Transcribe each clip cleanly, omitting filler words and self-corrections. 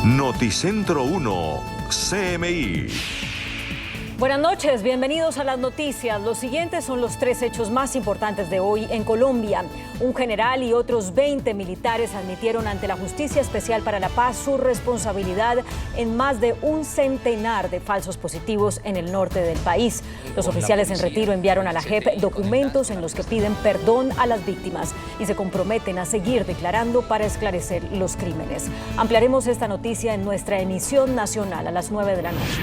Noticentro 1, CMI. Buenas noches, bienvenidos a las noticias. Los siguientes son los 3 hechos más importantes de hoy en Colombia. Un general y otros 20 militares admitieron ante la Justicia Especial para la Paz su responsabilidad en más de un centenar de falsos positivos en el norte del país. Los oficiales en retiro enviaron a la JEP documentos en los que piden perdón a las víctimas y se comprometen a seguir declarando para esclarecer los crímenes. Ampliaremos esta noticia en nuestra emisión nacional a las 9 de la noche.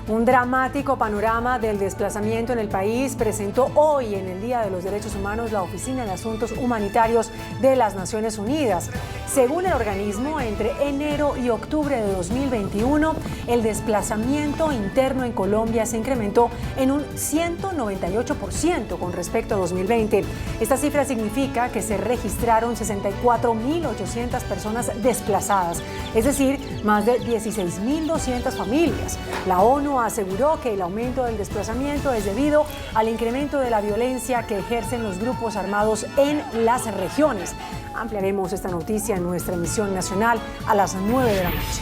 Un dramático panorama del desplazamiento en el país presentó hoy, en el Día de los Derechos Humanos, la Oficina de Asuntos Humanitarios de las Naciones Unidas. Según el organismo, entre enero y octubre de 2021, el desplazamiento interno en Colombia se incrementó en un 198% con respecto a 2020. Esta cifra significa que se registraron 64.800 personas desplazadas, es decir, más de 16.200 familias. La ONU aseguró que el aumento del desplazamiento es debido al incremento de la violencia que ejercen los grupos armados en las regiones. Ampliaremos esta noticia en nuestra emisión nacional a las 9 de la noche.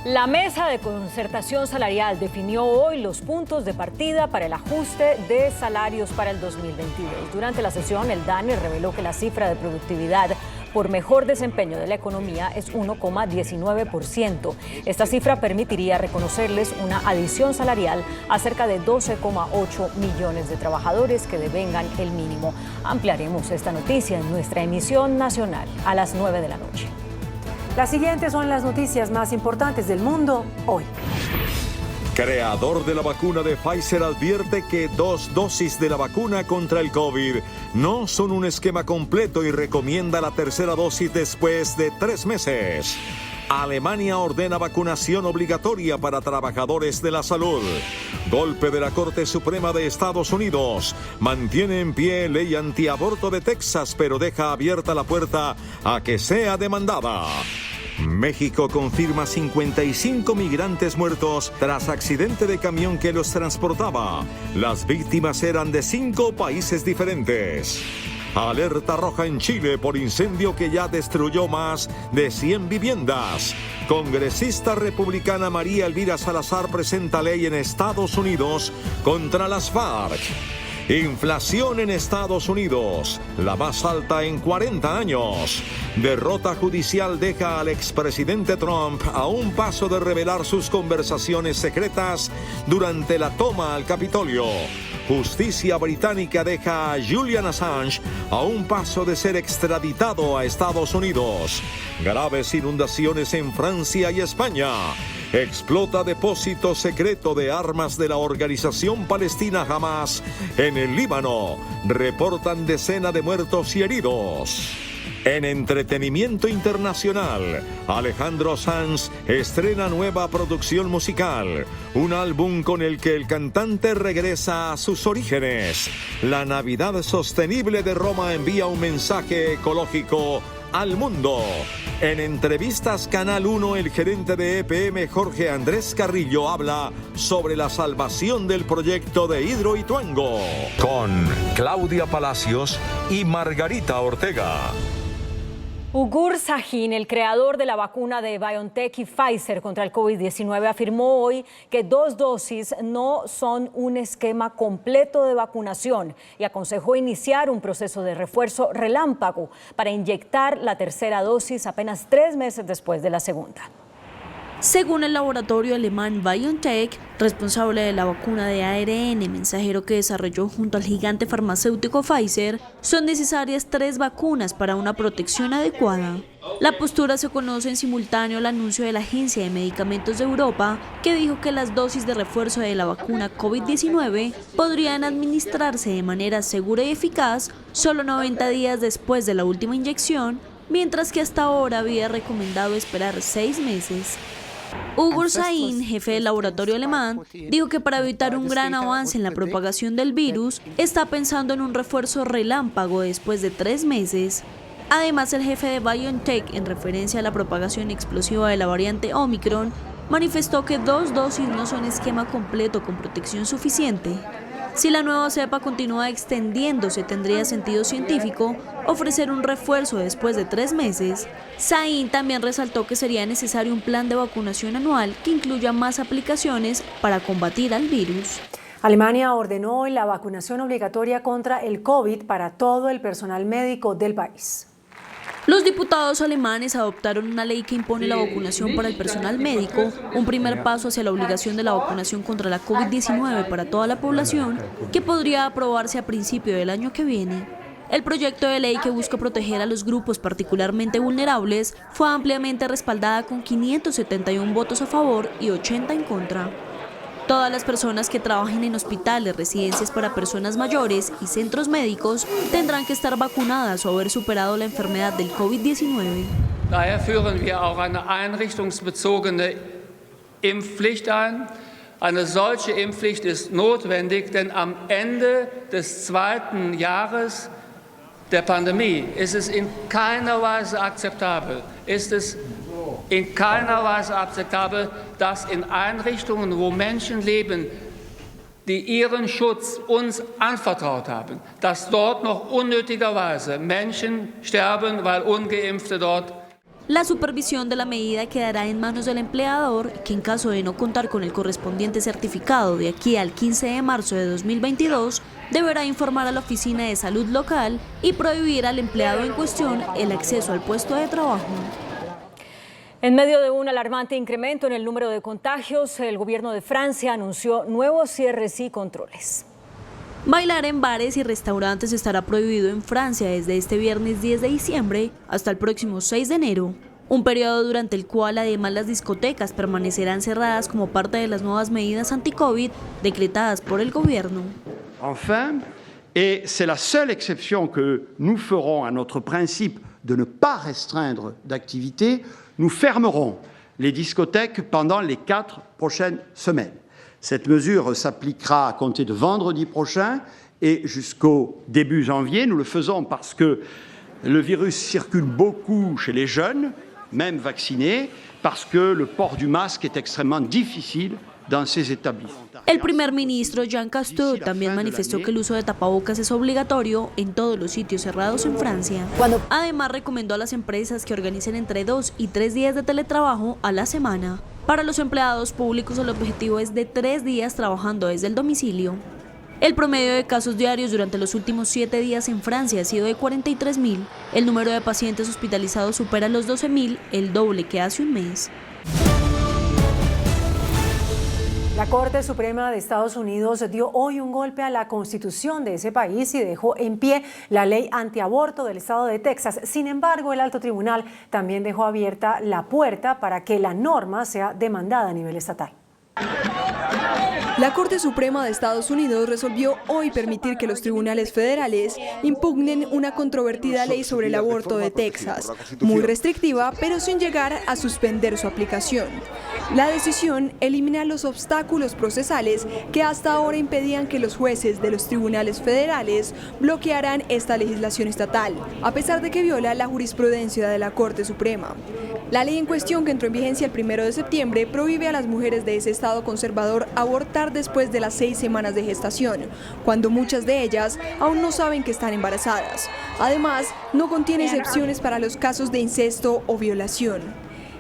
La Mesa de Concertación Salarial definió hoy los puntos de partida para el ajuste de salarios para el 2022. Durante la sesión, el DANE reveló que la cifra de productividad por mejor desempeño de la economía es 1,19%. Esta cifra permitiría reconocerles una adición salarial a cerca de 12,8 millones de trabajadores que devengan el mínimo. Ampliaremos esta noticia en nuestra emisión nacional a las 9 de la noche. Las siguientes son las noticias más importantes del mundo hoy. Creador de la vacuna de Pfizer advierte que 2 dosis de la vacuna contra el COVID no son un esquema completo y recomienda la tercera dosis después de 3 meses. Alemania ordena vacunación obligatoria para trabajadores de la salud. Golpe de la Corte Suprema de Estados Unidos. Mantiene en pie ley antiaborto de Texas, pero deja abierta la puerta a que sea demandada. México confirma 55 migrantes muertos tras accidente de camión que los transportaba. Las víctimas eran de 5 países diferentes. Alerta roja en Chile por incendio que ya destruyó más de 100 viviendas. Congresista republicana María Elvira Salazar presenta ley en Estados Unidos contra las FARC. Inflación en Estados Unidos, la más alta en 40 años. Derrota judicial deja al expresidente Trump a un paso de revelar sus conversaciones secretas durante la toma al Capitolio. Justicia británica deja a Julian Assange a un paso de ser extraditado a Estados Unidos. Graves inundaciones en Francia y España. Explota depósito secreto de armas de la organización palestina Hamas en el Líbano. Reportan decena de muertos y heridos. En entretenimiento internacional, Alejandro Sanz estrena nueva producción musical, un álbum con el que el cantante regresa a sus orígenes. La Navidad Sostenible de Roma envía un mensaje ecológico al mundo. En entrevistas Canal 1, el gerente de EPM, Jorge Andrés Carrillo, habla sobre la salvación del proyecto de Hidroituango. Con Claudia Palacios y Margarita Ortega. Ugur Sahin, el creador de la vacuna de BioNTech y Pfizer contra el COVID-19, afirmó hoy que 2 dosis no son un esquema completo de vacunación y aconsejó iniciar un proceso de refuerzo relámpago para inyectar la tercera dosis apenas 3 meses después de la segunda. Según el laboratorio alemán BioNTech, responsable de la vacuna de ARN mensajero que desarrolló junto al gigante farmacéutico Pfizer, son necesarias 3 vacunas para una protección adecuada. La postura se conoce en simultáneo al anuncio de la Agencia de Medicamentos de Europa, que dijo que las dosis de refuerzo de la vacuna COVID-19 podrían administrarse de manera segura y eficaz solo 90 días después de la última inyección, mientras que hasta ahora había recomendado esperar 6 meses. Ugur Sahin, jefe del laboratorio alemán, dijo que para evitar un gran avance en la propagación del virus, está pensando en un refuerzo relámpago después de 3 meses. Además, el jefe de BioNTech, en referencia a la propagación explosiva de la variante Omicron, manifestó que 2 dosis no son esquema completo con protección suficiente. Si la nueva cepa continúa extendiéndose, tendría sentido científico ofrecer un refuerzo después de 3 meses. Sain también resaltó que sería necesario un plan de vacunación anual que incluya más aplicaciones para combatir al virus. Alemania ordenó hoy la vacunación obligatoria contra el COVID para todo el personal médico del país. Los diputados alemanes adoptaron una ley que impone la vacunación para el personal médico, un primer paso hacia la obligación de la vacunación contra la COVID-19 para toda la población, que podría aprobarse a principio del año que viene. El proyecto de ley, que busca proteger a los grupos particularmente vulnerables, fue ampliamente respaldada con 571 votos a favor y 80 en contra. Todas las personas que trabajen en hospitales, residencias para personas mayores y centros médicos tendrán que estar vacunadas o haber superado la enfermedad del COVID-19. Daher führen wir auch eine einrichtungsbezogene Impfpflicht ein. Eine solche Impfpflicht ist notwendig, denn am Ende des 2. Jahres der Pandemie ist es in keiner Weise akzeptabel, dass in Einrichtungen, wo Menschen leben, die ihren Schutz uns anvertraut haben, dass dort noch unnötigerweise Menschen sterben, weil Ungeimpfte dort. La supervisión de la medida quedará en manos del empleador, que en caso de no contar con el correspondiente certificado de aquí al 15 de marzo de 2022, deberá informar a la oficina de salud local y prohibir al empleado en cuestión el acceso al puesto de trabajo. En medio de un alarmante incremento en el número de contagios, el gobierno de Francia anunció nuevos cierres y controles. Bailar en bares y restaurantes estará prohibido en Francia desde este viernes 10 de diciembre hasta el próximo 6 de enero, un periodo durante el cual además las discotecas permanecerán cerradas como parte de las nuevas medidas anti-COVID decretadas por el gobierno. Enfin, et c'est la seule exception que nous ferons à notre principe de ne pas restreindre d'activité, nous fermerons les discothèques pendant les 4 prochaines semaines. Cette mesure s'appliquera à compter de vendredi prochain et jusqu'au début janvier. Nous le faisons parce que le virus circule beaucoup chez les jeunes, même vaccinés, parce que le port du masque est extrêmement difficile dans ces établissements. El primer ministro Jean Castex también manifestó que el uso de tapabocas es obligatorio en todos los sitios cerrados en Francia. Además, recomendó a las empresas que organicen entre 2 y 3 días de teletrabajo a la semana. Para los empleados públicos, el objetivo es de 3 días trabajando desde el domicilio. El promedio de casos diarios durante los últimos 7 días en Francia ha sido de 43.000. El número de pacientes hospitalizados supera los 12.000, el doble que hace un mes. La Corte Suprema de Estados Unidos dio hoy un golpe a la Constitución de ese país y dejó en pie la ley antiaborto del estado de Texas. Sin embargo, el alto tribunal también dejó abierta la puerta para que la norma sea demandada a nivel estatal. La Corte Suprema de Estados Unidos resolvió hoy permitir que los tribunales federales impugnen una controvertida ley sobre el aborto de Texas, muy restrictiva, pero sin llegar a suspender su aplicación. La decisión elimina los obstáculos procesales que hasta ahora impedían que los jueces de los tribunales federales bloquearan esta legislación estatal, a pesar de que viola la jurisprudencia de la Corte Suprema. La ley en cuestión, que entró en vigencia el 1 de septiembre, prohíbe a las mujeres de ese estado conservador abortar después de las 6 semanas de gestación, cuando muchas de ellas aún no saben que están embarazadas. Además, no contiene excepciones para los casos de incesto o violación.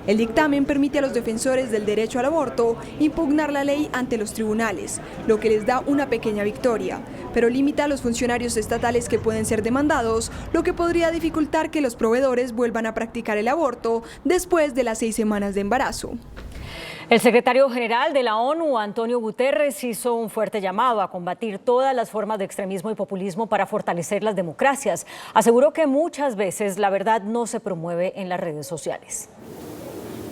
El dictamen permite a los defensores del derecho al aborto impugnar la ley ante los tribunales, lo que les da una pequeña victoria, pero limita a los funcionarios estatales que pueden ser demandados, lo que podría dificultar que los proveedores vuelvan a practicar el aborto después de las 6 semanas de embarazo. El secretario general de la ONU, Antonio Guterres, hizo un fuerte llamado a combatir todas las formas de extremismo y populismo para fortalecer las democracias. Aseguró que muchas veces la verdad no se promueve en las redes sociales.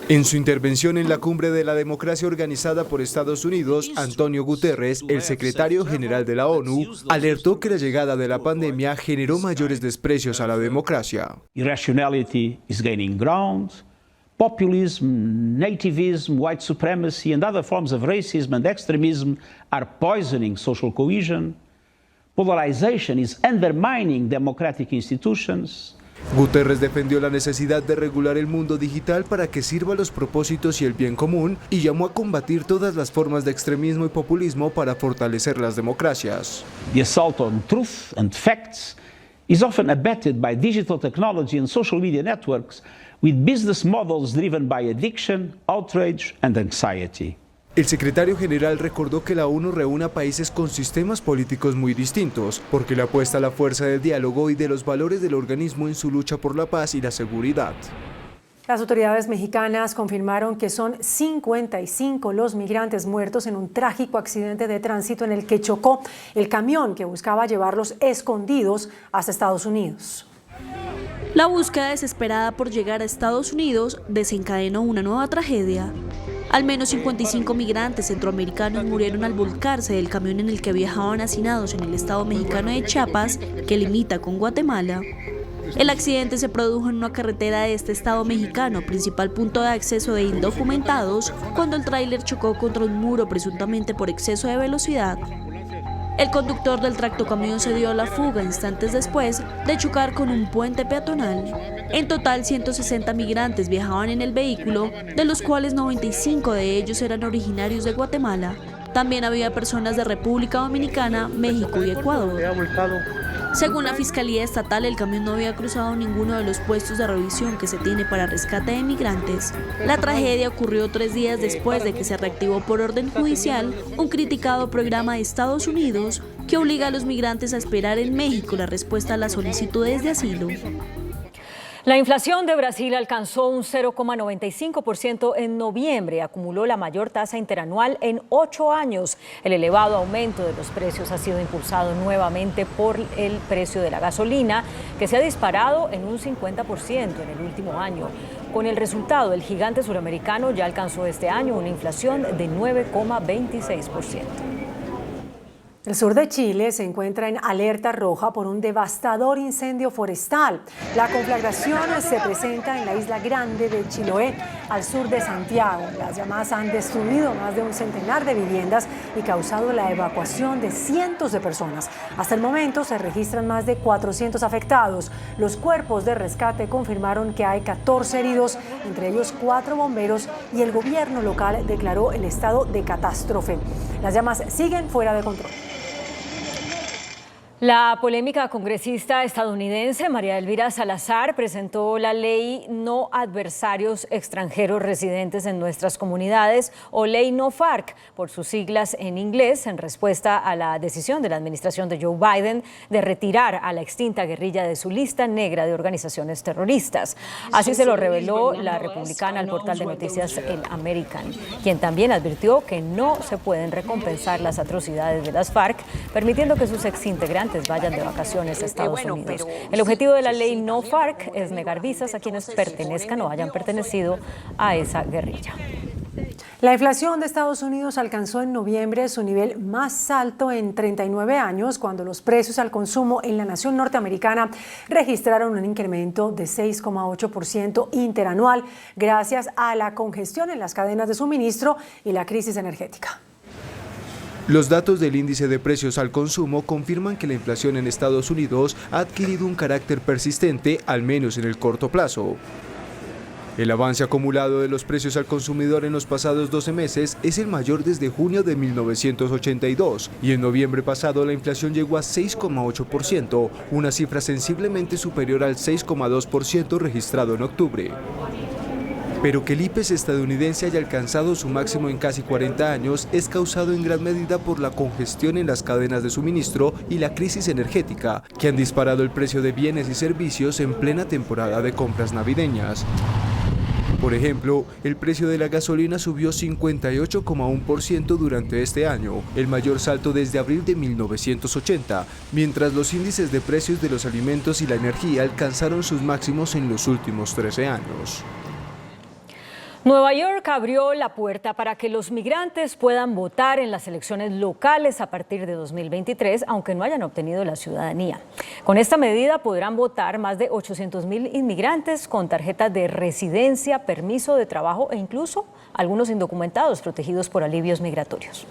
En su intervención en la Cumbre de la Democracia organizada por Estados Unidos, Antonio Guterres, el secretario general de la ONU, alertó que la llegada de la pandemia generó mayores desprecios a la democracia. Irrationality is gaining ground. Populism, nativism, white supremacy and other forms of racism and extremism are poisoning social cohesion. Polarization is undermining democratic institutions. Guterres defendió la necesidad de regular el mundo digital para que sirva a los propósitos y el bien común y llamó a combatir todas las formas de extremismo y populismo para fortalecer las democracias. The assault on truth and facts is often abetted by digital technology and social media networks with business models driven by addiction, outrage and anxiety. El secretario general recordó que la ONU reúne a países con sistemas políticos muy distintos, porque le apuesta a la fuerza del diálogo y de los valores del organismo en su lucha por la paz y la seguridad. Las autoridades mexicanas confirmaron que son 55 los migrantes muertos en un trágico accidente de tránsito en el que chocó el camión que buscaba llevarlos escondidos hasta Estados Unidos. La búsqueda desesperada por llegar a Estados Unidos desencadenó una nueva tragedia. Al menos 55 migrantes centroamericanos murieron al volcarse del camión en el que viajaban hacinados en el estado mexicano de Chiapas, que limita con Guatemala. El accidente se produjo en una carretera de este estado mexicano, principal punto de acceso de indocumentados, cuando el tráiler chocó contra un muro presuntamente por exceso de velocidad. El conductor del tractocamión se dio a la fuga instantes después de chocar con un puente peatonal. En total, 160 migrantes viajaban en el vehículo, de los cuales 95 de ellos eran originarios de Guatemala. También había personas de República Dominicana, México y Ecuador. Según la Fiscalía Estatal, el camión no había cruzado ninguno de los puestos de revisión que se tiene para rescate de migrantes. La tragedia ocurrió 3 días después de que se reactivó por orden judicial un criticado programa de Estados Unidos que obliga a los migrantes a esperar en México la respuesta a las solicitudes de asilo. La inflación de Brasil alcanzó un 0,95% en noviembre, acumuló la mayor tasa interanual en 8 años. El elevado aumento de los precios ha sido impulsado nuevamente por el precio de la gasolina, que se ha disparado en un 50% en el último año. Con el resultado, el gigante suramericano ya alcanzó este año una inflación de 9,26%. El sur de Chile se encuentra en alerta roja por un devastador incendio forestal. La conflagración se presenta en la isla grande de Chiloé, al sur de Santiago. Las llamas han destruido más de un centenar de viviendas y causado la evacuación de cientos de personas. Hasta el momento se registran más de 400 afectados. Los cuerpos de rescate confirmaron que hay 14 heridos, entre ellos 4 bomberos, y el gobierno local declaró el estado de catástrofe. Las llamas siguen fuera de control. La polémica congresista estadounidense María Elvira Salazar presentó la ley No Adversarios Extranjeros Residentes en Nuestras Comunidades, o ley No FARC, por sus siglas en inglés, en respuesta a la decisión de la administración de Joe Biden de retirar a la extinta guerrilla de su lista negra de organizaciones terroristas. Así se lo reveló la republicana al portal de noticias El American, quien también advirtió que no se pueden recompensar las atrocidades de las FARC, permitiendo que sus exintegrantes vayan de vacaciones a Estados Unidos. El objetivo de la ley No FARC es negar visas a quienes pertenezcan o hayan pertenecido a esa guerrilla. La inflación de Estados Unidos alcanzó en noviembre su nivel más alto en 39 años, cuando los precios al consumo en la nación norteamericana registraron un incremento de 6,8% interanual, gracias a la congestión en las cadenas de suministro y la crisis energética. Los datos del índice de precios al consumo confirman que la inflación en Estados Unidos ha adquirido un carácter persistente, al menos en el corto plazo. El avance acumulado de los precios al consumidor en los pasados 12 meses es el mayor desde junio de 1982, y en noviembre pasado la inflación llegó a 6,8%, una cifra sensiblemente superior al 6,2% registrado en octubre. Pero que el IPES estadounidense haya alcanzado su máximo en casi 40 años es causado en gran medida por la congestión en las cadenas de suministro y la crisis energética, que han disparado el precio de bienes y servicios en plena temporada de compras navideñas. Por ejemplo, el precio de la gasolina subió 58,1% durante este año, el mayor salto desde abril de 1980, mientras los índices de precios de los alimentos y la energía alcanzaron sus máximos en los últimos 13 años. Nueva York abrió la puerta para que los migrantes puedan votar en las elecciones locales a partir de 2023, aunque no hayan obtenido la ciudadanía. Con esta medida podrán votar más de 800,000 inmigrantes con tarjetas de residencia, permiso de trabajo e incluso algunos indocumentados protegidos por alivios migratorios.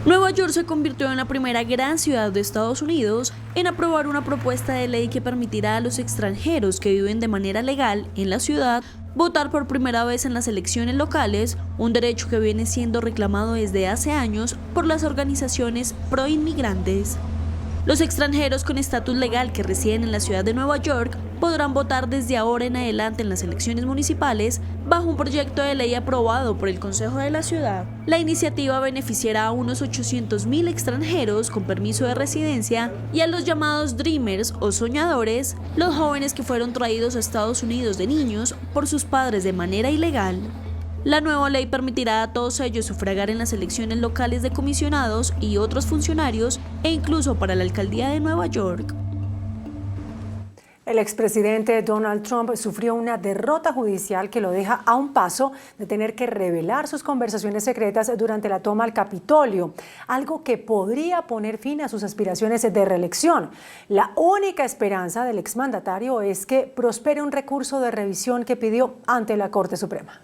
Nueva York se convirtió en la primera gran ciudad de Estados Unidos en aprobar una propuesta de ley que permitirá a los extranjeros que viven de manera legal en la ciudad votar por primera vez en las elecciones locales, un derecho que viene siendo reclamado desde hace años por las organizaciones pro-inmigrantes. Los extranjeros con estatus legal que residen en la ciudad de Nueva York podrán votar desde ahora en adelante en las elecciones municipales bajo un proyecto de ley aprobado por el Consejo de la Ciudad. La iniciativa beneficiará a unos 800.000 extranjeros con permiso de residencia y a los llamados Dreamers o soñadores, los jóvenes que fueron traídos a Estados Unidos de niños por sus padres de manera ilegal. La nueva ley permitirá a todos ellos sufragar en las elecciones locales de comisionados y otros funcionarios e incluso para la alcaldía de Nueva York. El expresidente Donald Trump sufrió una derrota judicial que lo deja a un paso de tener que revelar sus conversaciones secretas durante la toma al Capitolio, algo que podría poner fin a sus aspiraciones de reelección. La única esperanza del exmandatario es que prospere un recurso de revisión que pidió ante la Corte Suprema.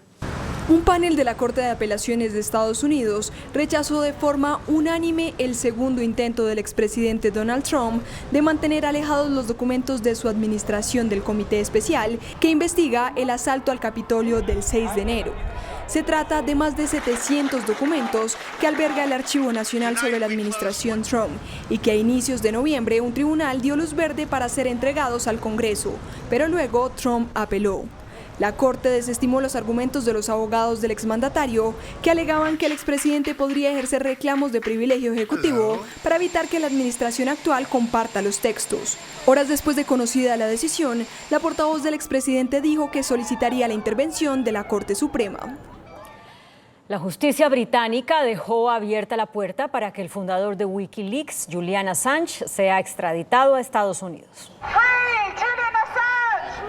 Un panel de la Corte de Apelaciones de Estados Unidos rechazó de forma unánime el segundo intento del expresidente Donald Trump de mantener alejados los documentos de su administración del Comité Especial que investiga el asalto al Capitolio del 6 de enero. Se trata de más de 700 documentos que alberga el Archivo Nacional sobre la administración Trump y que a inicios de noviembre un tribunal dio luz verde para ser entregados al Congreso, pero luego Trump apeló. La Corte desestimó los argumentos de los abogados del exmandatario que alegaban que el expresidente podría ejercer reclamos de privilegio ejecutivo para evitar que la administración actual comparta los textos. Horas después de conocida la decisión, la portavoz del expresidente dijo que solicitaría la intervención de la Corte Suprema. La justicia británica dejó abierta la puerta para que el fundador de Wikileaks, Julian Assange, sea extraditado a Estados Unidos.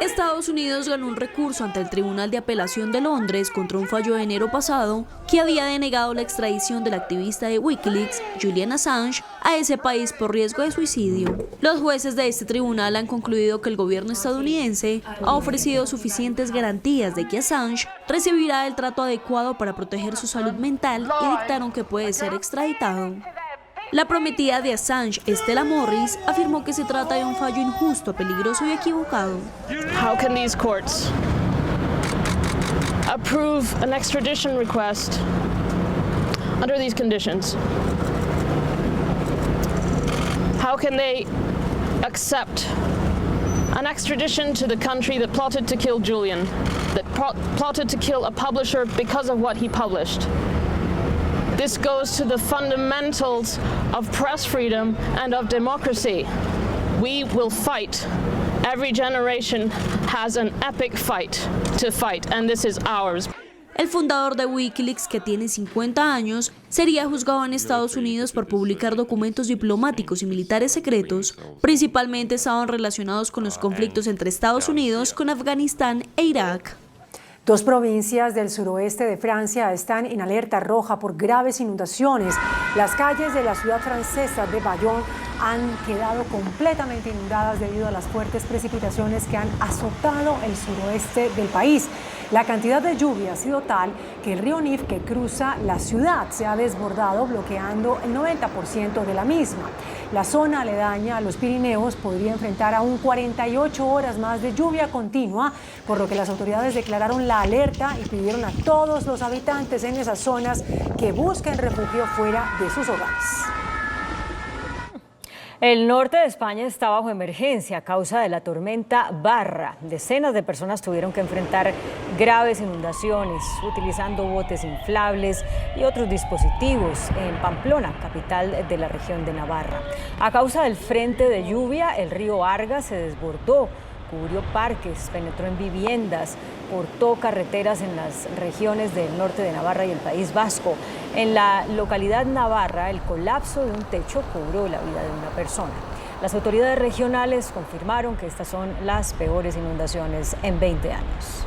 Estados Unidos ganó un recurso ante el Tribunal de Apelación de Londres contra un fallo de enero pasado que había denegado la extradición del activista de Wikileaks, Julian Assange, a ese país por riesgo de suicidio. Los jueces de este tribunal han concluido que el gobierno estadounidense ha ofrecido suficientes garantías de que Assange recibirá el trato adecuado para proteger su salud mental y dictaron que puede ser extraditado. La prometida de Assange, Stella Morris, afirmó que se trata de un fallo injusto, peligroso y equivocado. How can these courts approve an extradition request under these conditions? How can they accept an extradition to the country that plotted to kill Julian, that plotted to kill a publisher because of what he published? This goes to the fundamentals of press freedom and of democracy. We will fight. Every generation has an epic fight to fight, and this is ours. El fundador de Wikileaks, que tiene 50 años, sería juzgado en Estados Unidos por publicar documentos diplomáticos y militares secretos, principalmente estaban relacionados con los conflictos entre Estados Unidos, con Afganistán e Irak. Dos provincias del suroeste de Francia están en alerta roja por graves inundaciones. Las calles de la ciudad francesa de Bayonne han quedado completamente inundadas debido a las fuertes precipitaciones que han azotado el suroeste del país. La cantidad de lluvia ha sido tal que el río Nif, que cruza la ciudad, se ha desbordado, bloqueando el 90% de la misma. La zona aledaña a los Pirineos podría enfrentar aún 48 horas más de lluvia continua, por lo que las autoridades declararon la alerta y pidieron a todos los habitantes en esas zonas que busquen refugio fuera de sus hogares. El norte de España está bajo emergencia a causa de la tormenta Barra. Decenas de personas tuvieron que enfrentar graves inundaciones utilizando botes inflables y otros dispositivos en Pamplona, capital de la región de Navarra. A causa del frente de lluvia, el río Arga se desbordó, cubrió parques, penetró en viviendas, cortó carreteras en las regiones del norte de Navarra y el País Vasco. En la localidad navarra, el colapso de un techo cobró la vida de una persona. Las autoridades regionales confirmaron que estas son las peores inundaciones en 20 años.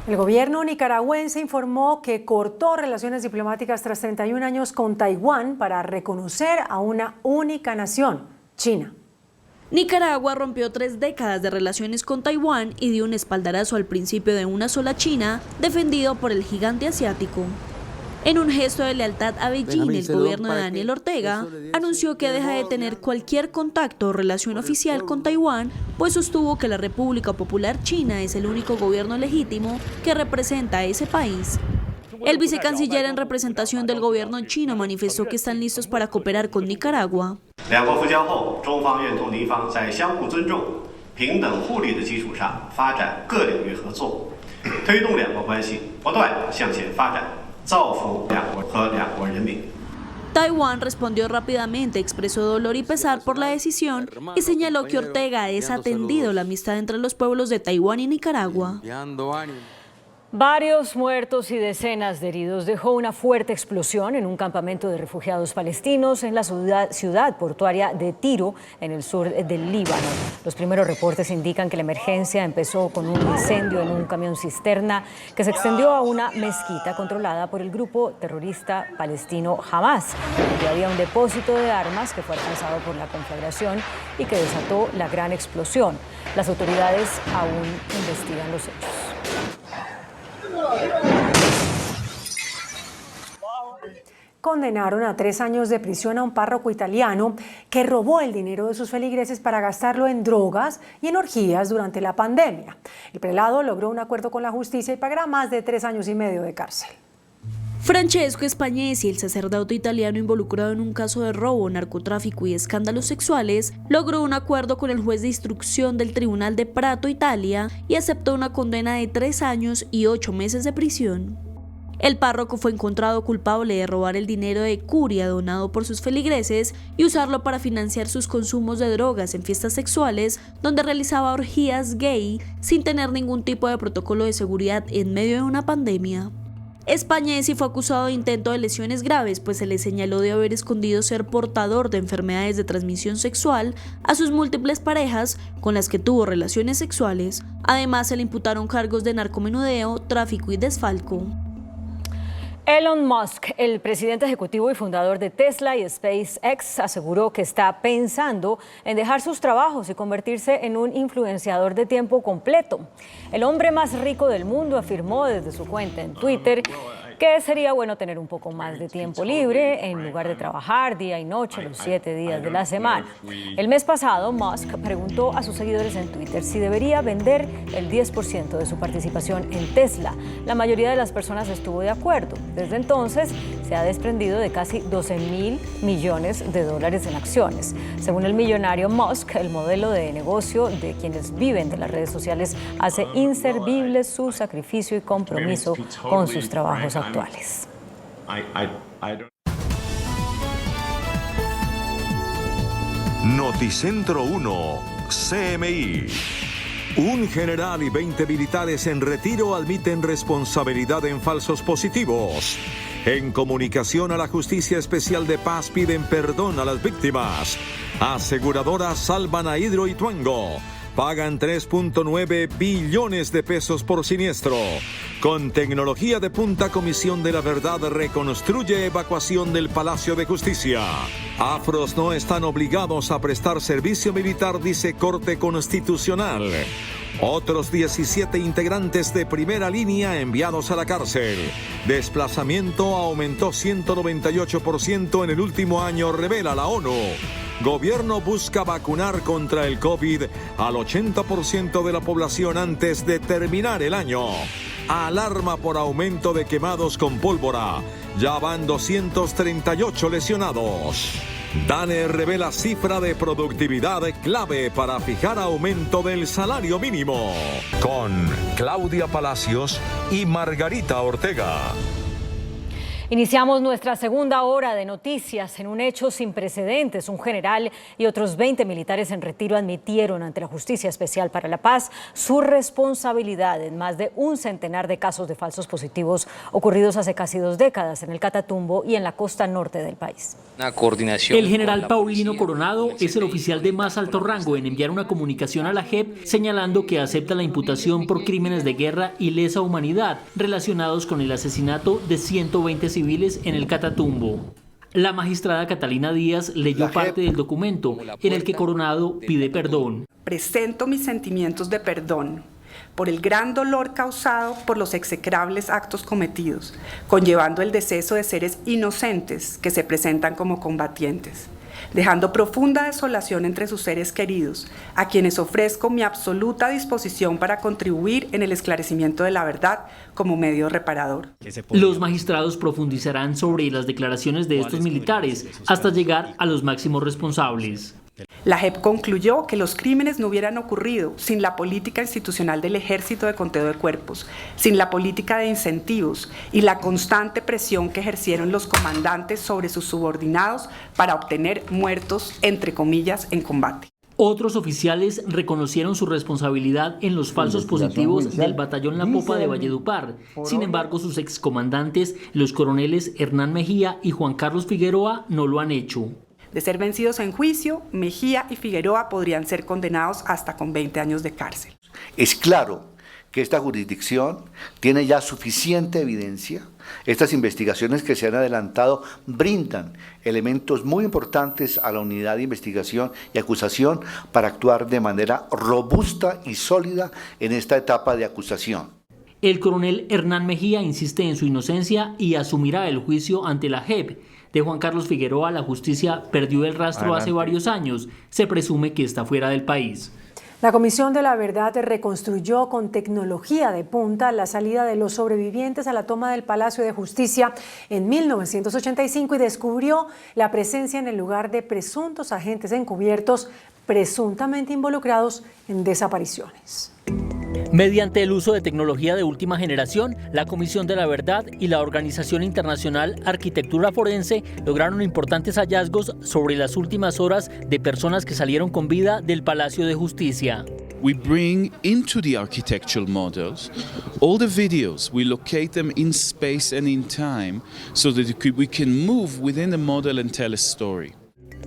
El gobierno nicaragüense informó que cortó relaciones diplomáticas tras 31 años con Taiwán para reconocer a una única nación, China. Nicaragua rompió 3 décadas de relaciones con Taiwán y dio un espaldarazo al principio de una sola China, defendido por el gigante asiático. En un gesto de lealtad a Beijing, el gobierno de Daniel Ortega anunció que deja de tener cualquier contacto o relación oficial con Taiwán, pues sostuvo que la República Popular China es el único gobierno legítimo que representa a ese país. El vicecanciller en representación del gobierno chino manifestó que están listos para cooperar con Nicaragua. Taiwán respondió rápidamente, expresó dolor y pesar por la decisión y señaló que Ortega ha desatendido la amistad entre los pueblos de Taiwán y Nicaragua. Varios muertos y decenas de heridos dejó una fuerte explosión en un campamento de refugiados palestinos en la ciudad portuaria de Tiro, en el sur del Líbano. Los primeros reportes indican que la emergencia empezó con un incendio en un camión cisterna que se extendió a una mezquita controlada por el grupo terrorista palestino Hamas, donde había un depósito de armas que fue alcanzado por la conflagración y que desató la gran explosión. Las autoridades aún investigan los hechos. Condenaron a 3 años de prisión a un párroco italiano que robó el dinero de sus feligreses para gastarlo en drogas y en orgías durante la pandemia. El prelado logró un acuerdo con la justicia y pagará más de 3 años y medio de cárcel. Francesco Spagnesi, el sacerdote italiano involucrado en un caso de robo, narcotráfico y escándalos sexuales, logró un acuerdo con el juez de instrucción del Tribunal de Prato, Italia, y aceptó una condena de 3 años y 8 meses de prisión. El párroco fue encontrado culpable de robar el dinero de curia donado por sus feligreses y usarlo para financiar sus consumos de drogas en fiestas sexuales, donde realizaba orgías gay sin tener ningún tipo de protocolo de seguridad en medio de una pandemia. Spagnesi fue acusado de intento de lesiones graves, pues se le señaló de haber escondido ser portador de enfermedades de transmisión sexual a sus múltiples parejas con las que tuvo relaciones sexuales. Además, se le imputaron cargos de narcomenudeo, tráfico y desfalco. Elon Musk, el presidente ejecutivo y fundador de Tesla y SpaceX, aseguró que está pensando en dejar sus trabajos y convertirse en un influenciador de tiempo completo. El hombre más rico del mundo afirmó desde su cuenta en Twitter que sería bueno tener un poco más de tiempo libre en lugar de trabajar día y noche los 7 días de la semana. El mes pasado, Musk preguntó a sus seguidores en Twitter si debería vender el 10% de su participación en Tesla. La mayoría de las personas estuvo de acuerdo. Desde entonces, se ha desprendido de casi $12.000 millones en acciones. Según el millonario Musk, el modelo de negocio de quienes viven de las redes sociales hace inservible su sacrificio y compromiso con sus trabajos actuales. Noticentro 1, CMI. Un general y 20 militares en retiro admiten responsabilidad en falsos positivos. En comunicación a la Justicia Especial de Paz piden perdón a las víctimas. Aseguradoras salvan a Hidroituango. Pagan 3.9 billones de pesos por siniestro. Con tecnología de punta, Comisión de la Verdad reconstruye evacuación del Palacio de Justicia. Afros no están obligados a prestar servicio militar, dice Corte Constitucional. Otros 17 integrantes de primera línea enviados a la cárcel. Desplazamiento aumentó 198% en el último año, revela la ONU. Gobierno busca vacunar contra el COVID al 80% de la población antes de terminar el año. Alarma por aumento de quemados con pólvora. Ya van 238 lesionados. DANE revela cifra de productividad clave para fijar aumento del salario mínimo. Con Claudia Palacios y Margarita Ortega. Iniciamos nuestra segunda hora de noticias en un hecho sin precedentes. Un general y otros 20 militares en retiro admitieron ante la Justicia Especial para la Paz su responsabilidad en más de un centenar de casos de falsos positivos ocurridos hace casi 2 décadas en el Catatumbo y en la costa norte del país. El general Paulino Coronado es el oficial de más alto rango en enviar una comunicación a la JEP señalando que acepta la imputación por crímenes de guerra y lesa humanidad relacionados con el asesinato de 120 civiles en el Catatumbo. La magistrada Catalina Díaz leyó parte del documento en el que Coronado pide perdón. Presento mis sentimientos de perdón por el gran dolor causado por los execrables actos cometidos, conllevando el deceso de seres inocentes que se presentan como combatientes, dejando profunda desolación entre sus seres queridos, a quienes ofrezco mi absoluta disposición para contribuir en el esclarecimiento de la verdad como medio reparador. Los magistrados profundizarán sobre las declaraciones de estos militares hasta llegar a los máximos responsables. La JEP concluyó que los crímenes no hubieran ocurrido sin la política institucional del Ejército de conteo de cuerpos, sin la política de incentivos y la constante presión que ejercieron los comandantes sobre sus subordinados para obtener muertos, entre comillas, en combate. Otros oficiales reconocieron su responsabilidad en los falsos positivos del batallón La Popa de Valledupar. Sin embargo, sus excomandantes, los coroneles Hernán Mejía y Juan Carlos Figueroa, no lo han hecho. De ser vencidos en juicio, Mejía y Figueroa podrían ser condenados hasta con 20 años de cárcel. Es claro que esta jurisdicción tiene ya suficiente evidencia. Estas investigaciones que se han adelantado brindan elementos muy importantes a la unidad de investigación y acusación para actuar de manera robusta y sólida en esta etapa de acusación. El coronel Hernán Mejía insiste en su inocencia y asumirá el juicio ante la JEP. De Juan Carlos Figueroa, la justicia perdió el rastro hace varios años. Se presume que está fuera del país. La Comisión de la Verdad reconstruyó con tecnología de punta la salida de los sobrevivientes a la toma del Palacio de Justicia en 1985 y descubrió la presencia en el lugar de presuntos agentes encubiertos presuntamente involucrados en desapariciones. Mediante el uso de tecnología de última generación, la Comisión de la Verdad y la Organización Internacional Arquitectura Forense lograron importantes hallazgos sobre las últimas horas de personas que salieron con vida del Palacio de Justicia. We bring into the architectural models all the videos, we locate them in space and in time so that we can move within the model and tell a story.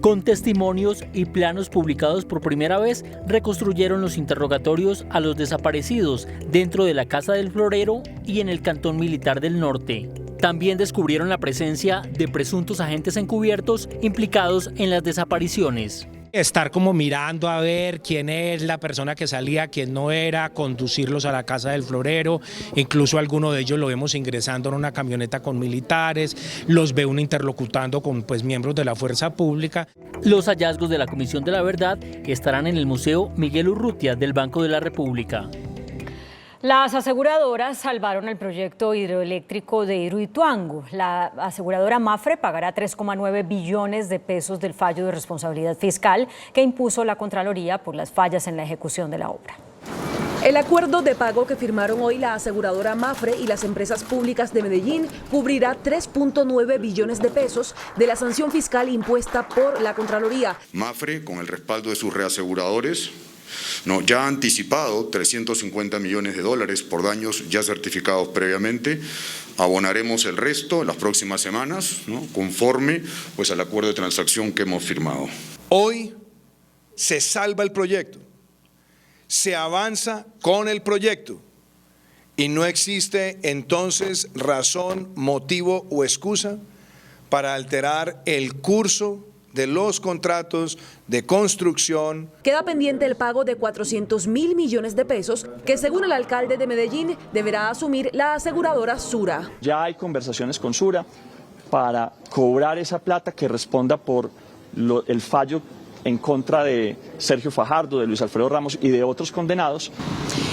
Con testimonios y planos publicados por primera vez, reconstruyeron los interrogatorios a los desaparecidos dentro de la Casa del Florero y en el Cantón Militar del Norte. También descubrieron la presencia de presuntos agentes encubiertos implicados en las desapariciones. Estar como mirando a ver quién es la persona que salía, quién no era, conducirlos a la Casa del Florero, incluso alguno de ellos lo vemos ingresando en una camioneta con militares, los ve uno interlocutando con miembros de la fuerza pública. Los hallazgos de la Comisión de la Verdad estarán en el Museo Miguel Urrutia del Banco de la República. Las aseguradoras salvaron el proyecto hidroeléctrico de Hidroituango. La aseguradora Mapfre pagará 3,9 billones de pesos del fallo de responsabilidad fiscal que impuso la Contraloría por las fallas en la ejecución de la obra. El acuerdo de pago que firmaron hoy la aseguradora Mapfre y las empresas públicas de Medellín cubrirá 3,9 billones de pesos de la sanción fiscal impuesta por la Contraloría. Mapfre, con el respaldo de sus reaseguradores, ya ha anticipado 350 millones de dólares por daños ya certificados previamente. Abonaremos el resto en las próximas semanas, conforme al acuerdo de transacción que hemos firmado. Hoy se salva el proyecto, se avanza con el proyecto y no existe entonces razón, motivo o excusa para alterar el curso de los contratos de construcción. Queda pendiente el pago de 400.000 millones de pesos que, según el alcalde de Medellín, deberá asumir la aseguradora Sura. Ya hay conversaciones con Sura para cobrar esa plata que responda por el fallo en contra de Sergio Fajardo, de Luis Alfredo Ramos y de otros condenados.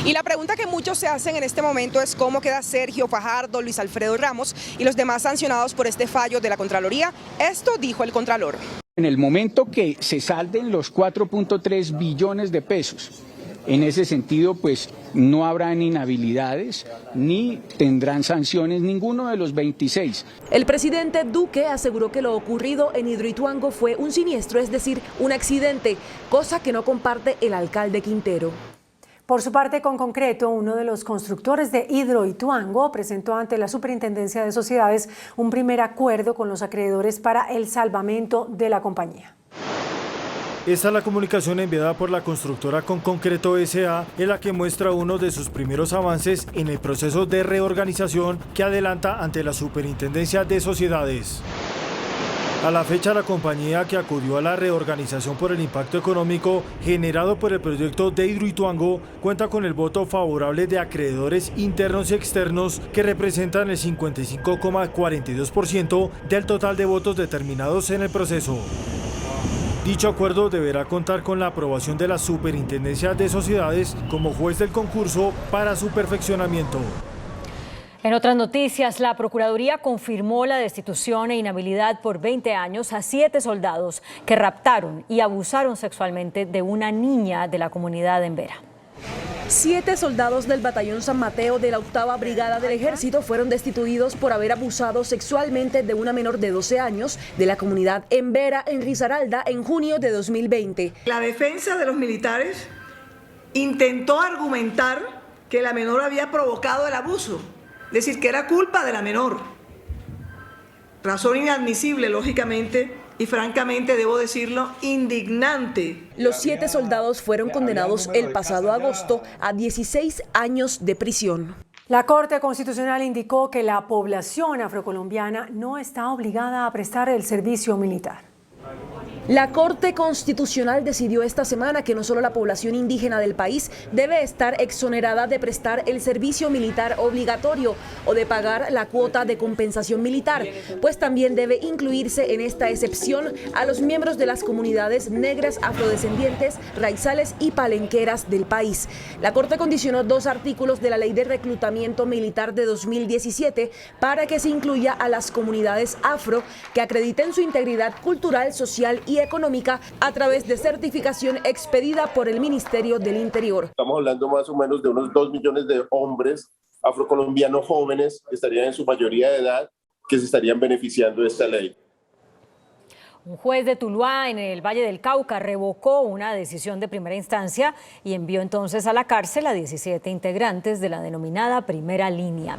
Y la pregunta que muchos se hacen en este momento es cómo queda Sergio Fajardo, Luis Alfredo Ramos y los demás sancionados por este fallo de la Contraloría. Esto dijo el Contralor. En el momento que se salden los 4,3 billones de pesos, en ese sentido, no habrán inhabilidades ni tendrán sanciones ninguno de los 26. El presidente Duque aseguró que lo ocurrido en Hidroituango fue un siniestro, es decir, un accidente, cosa que no comparte el alcalde Quintero. Por su parte, con concreto, uno de los constructores de Hidroituango presentó ante la Superintendencia de Sociedades un primer acuerdo con los acreedores para el salvamento de la compañía. Esta es la comunicación enviada por la constructora Con Concreto S.A., en la que muestra uno de sus primeros avances en el proceso de reorganización que adelanta ante la Superintendencia de Sociedades. A la fecha, la compañía que acudió a la reorganización por el impacto económico generado por el proyecto de Hidroituango cuenta con el voto favorable de acreedores internos y externos que representan el 55,42% del total de votos determinados en el proceso. Dicho acuerdo deberá contar con la aprobación de la Superintendencia de Sociedades como juez del concurso para su perfeccionamiento. En otras noticias, la Procuraduría confirmó la destitución e inhabilidad por 20 años a 7 soldados que raptaron y abusaron sexualmente de una niña de la comunidad en Vera. 7 soldados del Batallón San Mateo de la 8ª Brigada del Ejército fueron destituidos por haber abusado sexualmente de una menor de 12 años de la comunidad en Vera, en Risaralda, en junio de 2020. La defensa de los militares intentó argumentar que la menor había provocado el abuso. Es decir, que era culpa de la menor. Razón inadmisible, lógicamente, y francamente, debo decirlo, indignante. Los 7 soldados fueron condenados el pasado agosto a 16 años de prisión. La Corte Constitucional indicó que la población afrocolombiana no está obligada a prestar el servicio militar. La Corte Constitucional decidió esta semana que no solo la población indígena del país debe estar exonerada de prestar el servicio militar obligatorio o de pagar la cuota de compensación militar, pues también debe incluirse en esta excepción a los miembros de las comunidades negras, afrodescendientes, raizales y palenqueras del país. La Corte condicionó 2 artículos de la Ley de Reclutamiento Militar de 2017 para que se incluya a las comunidades afro que acrediten su integridad cultural, social y económica a través de certificación expedida por el Ministerio del Interior. Estamos hablando más o menos de unos 2 millones de hombres afrocolombianos jóvenes que estarían en su mayoría de edad, que se estarían beneficiando de esta ley. Un juez de Tuluá, en el Valle del Cauca, revocó una decisión de primera instancia y envió entonces a la cárcel a 17 integrantes de la denominada Primera Línea.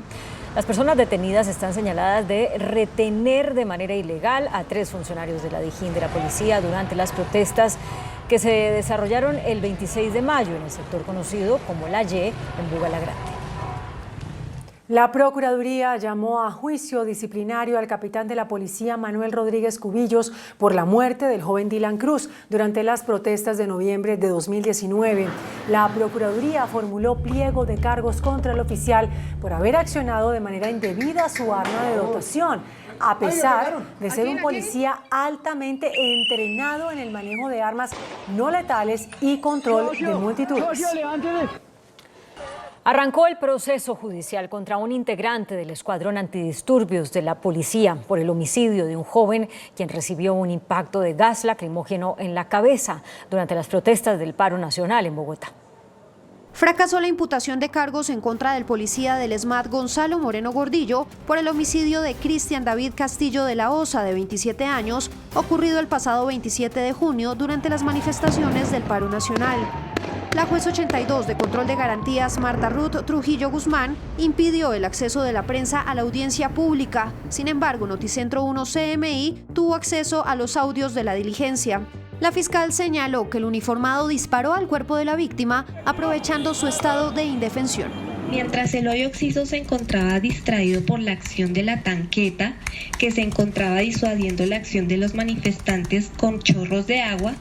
Las personas detenidas están señaladas de retener de manera ilegal a 3 funcionarios de la Dijín de la policía durante las protestas que se desarrollaron el 26 de mayo en el sector conocido como La Y, en Bugalagrande. La Procuraduría llamó a juicio disciplinario al capitán de la policía Manuel Rodríguez Cubillos por la muerte del joven Dylan Cruz durante las protestas de noviembre de 2019. La Procuraduría formuló pliego de cargos contra el oficial por haber accionado de manera indebida su arma de dotación, a pesar de ser un policía altamente entrenado en el manejo de armas no letales y control de multitudes. Arrancó el proceso judicial contra un integrante del escuadrón antidisturbios de la policía por el homicidio de un joven quien recibió un impacto de gas lacrimógeno en la cabeza durante las protestas del paro nacional en Bogotá. Fracasó la imputación de cargos en contra del policía del SMAT Gonzalo Moreno Gordillo por el homicidio de Cristian David Castillo de la Osa, de 27 años, ocurrido el pasado 27 de junio durante las manifestaciones del paro nacional. La juez 82 de Control de Garantías, Marta Ruth Trujillo Guzmán, impidió el acceso de la prensa a la audiencia pública. Sin embargo, Noticentro 1 CMI tuvo acceso a los audios de la diligencia. La fiscal señaló que el uniformado disparó al cuerpo de la víctima, aprovechando su estado de indefensión. Mientras el hoyo Oxiso se encontraba distraído por la acción de la tanqueta, que se encontraba disuadiendo la acción de los manifestantes con chorros de agua,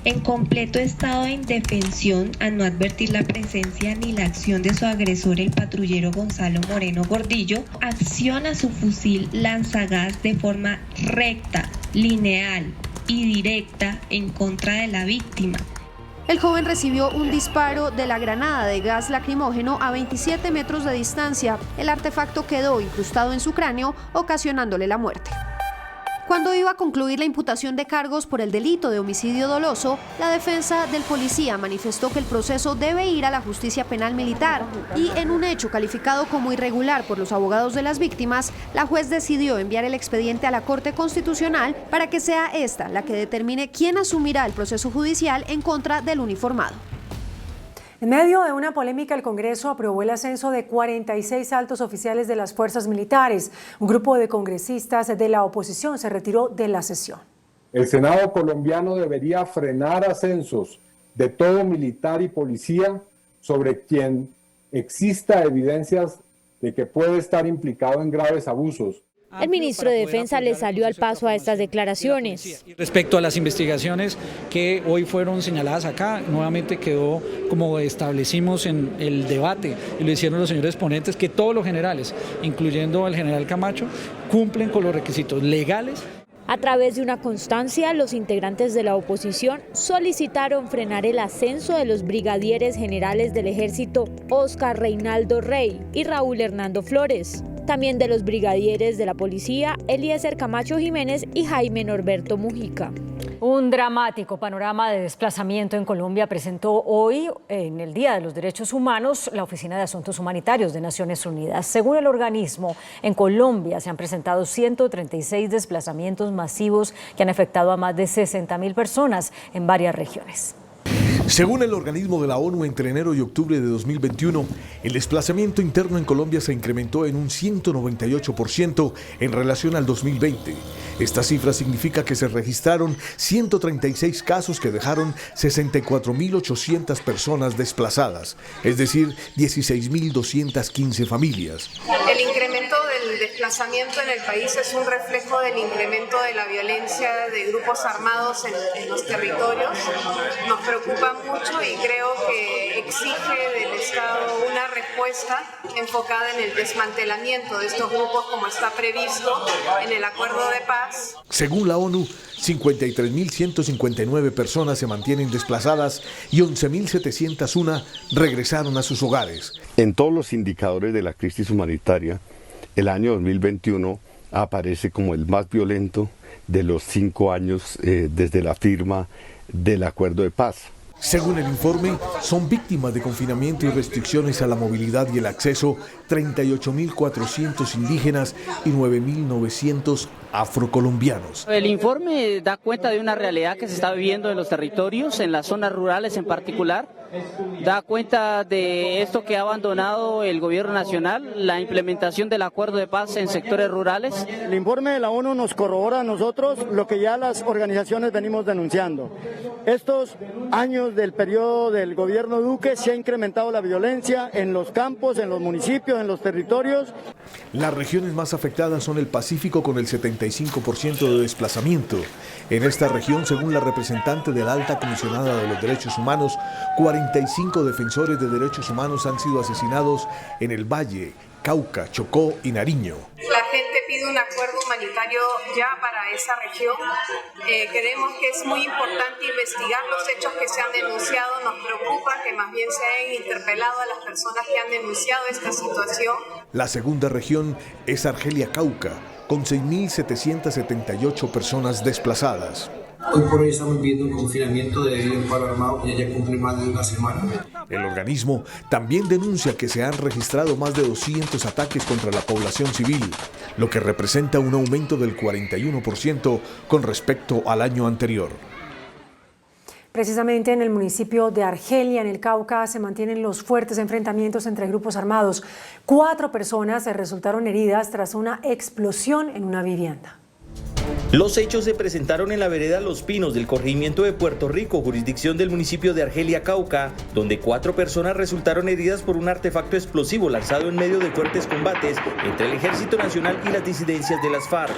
en completo estado de indefensión al no advertir la presencia ni la acción de su agresor, el patrullero Gonzalo Moreno Gordillo, acciona su fusil lanzagas de forma recta, lineal y directa en contra de la víctima. El joven recibió un disparo de la granada de gas lacrimógeno a 27 metros de distancia. El artefacto quedó incrustado en su cráneo, ocasionándole la muerte. Cuando iba a concluir la imputación de cargos por el delito de homicidio doloso, la defensa del policía manifestó que el proceso debe ir a la justicia penal militar y, en un hecho calificado como irregular por los abogados de las víctimas, la juez decidió enviar el expediente a la Corte Constitucional para que sea esta la que determine quién asumirá el proceso judicial en contra del uniformado. En medio de una polémica, el Congreso aprobó el ascenso de 46 altos oficiales de las fuerzas militares. Un grupo de congresistas de la oposición se retiró de la sesión. El Senado colombiano debería frenar ascensos de todo militar y policía sobre quien exista evidencias de que puede estar implicado en graves abusos. El ministro de Defensa le salió al paso a estas declaraciones. Respecto a las investigaciones que hoy fueron señaladas acá, nuevamente quedó como establecimos en el debate y lo hicieron los señores ponentes, que todos los generales, incluyendo el general Camacho, cumplen con los requisitos legales. A través de una constancia, los integrantes de la oposición solicitaron frenar el ascenso de los brigadieres generales del ejército Óscar Reinaldo Rey y Raúl Hernando Flores. También de los brigadieres de la policía Eliezer Camacho Jiménez y Jaime Norberto Mujica. Un dramático panorama de desplazamiento en Colombia presentó hoy, en el Día de los Derechos Humanos, la Oficina de Asuntos Humanitarios de Naciones Unidas. Según el organismo, en Colombia se han presentado 136 desplazamientos masivos que han afectado a más de 60.000 personas en varias regiones. Según el organismo de la ONU, entre enero y octubre de 2021, el desplazamiento interno en Colombia se incrementó en un 198% en relación al 2020. Esta cifra significa que se registraron 136 casos que dejaron 64.800 personas desplazadas, es decir, 16.215 familias. El incremento del desplazamiento en el país es un reflejo del incremento de la violencia de grupos armados en los territorios. Nos preocupa mucho y creo que exige del Estado una respuesta enfocada en el desmantelamiento de estos grupos como está previsto en el acuerdo de paz. Según la ONU, 53.159 personas se mantienen desplazadas y 11.701 regresaron a sus hogares. En todos los indicadores de la crisis humanitaria, el año 2021 aparece como el más violento de los 5 años desde la firma del acuerdo de paz. Según el informe, son víctimas de confinamiento y restricciones a la movilidad y el acceso 38.400 indígenas y 9.900 afrocolombianos. El informe da cuenta de una realidad que se está viviendo en los territorios, en las zonas rurales en particular. Da cuenta de esto que ha abandonado el gobierno nacional, la implementación del acuerdo de paz en sectores rurales. El informe de la ONU nos corrobora a nosotros lo que ya las organizaciones venimos denunciando. Estos años del periodo del gobierno Duque se ha incrementado la violencia en los campos, en los municipios, en los territorios. Las regiones más afectadas son el Pacífico con el 75% de desplazamiento. En esta región, según la representante de la Alta Comisionada de los Derechos Humanos, 45 defensores de derechos humanos han sido asesinados en el Valle, Cauca, Chocó y Nariño. La gente pide un acuerdo humanitario ya para esa región. Creemos que es muy importante investigar los hechos que se han denunciado. Nos preocupa que más bien se hayan interpelado a las personas que han denunciado esta situación. La segunda región es Argelia, Cauca, con 6.778 personas desplazadas. Hoy por hoy estamos viendo un confinamiento debido a un paro armado que ya cumple más de una semana. El organismo también denuncia que se han registrado más de 200 ataques contra la población civil, lo que representa un aumento del 41% con respecto al año anterior. Precisamente en el municipio de Argelia, en el Cauca, se mantienen los fuertes enfrentamientos entre grupos armados. 4 personas resultaron heridas tras una explosión en una vivienda. Los hechos se presentaron en la vereda Los Pinos del corregimiento de Puerto Rico, jurisdicción del municipio de Argelia, Cauca, donde 4 personas resultaron heridas por un artefacto explosivo lanzado en medio de fuertes combates entre el Ejército Nacional y las disidencias de las FARC.